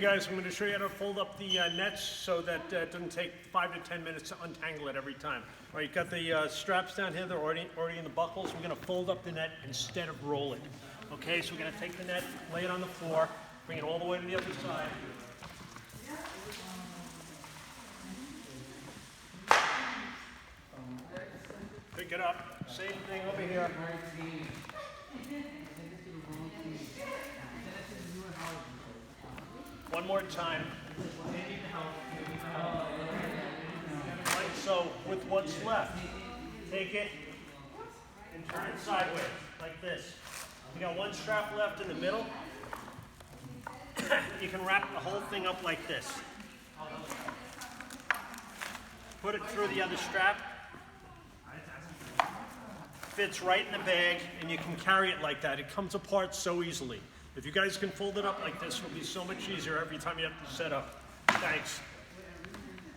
guys, I'm going to show you how to fold up the nets so that it doesn't take 5 to 10 minutes to untangle it every time. All right, you've got the straps down here, they're already in the buckles. We're going to fold up the net instead of roll it. Okay, so we're going to take the net, lay it on the floor, bring it all the way to the other side. Pick it up, same thing over here. One more time. Like so, with what's left, take it and turn it sideways, like this. You got one strap left in the middle. You can wrap the whole thing up like this. Put it through the other strap. Fits right in the bag, and you can carry it like that. It comes apart so easily. If you guys can fold it up like this, it'll be so much easier every time you have to set up. Thanks.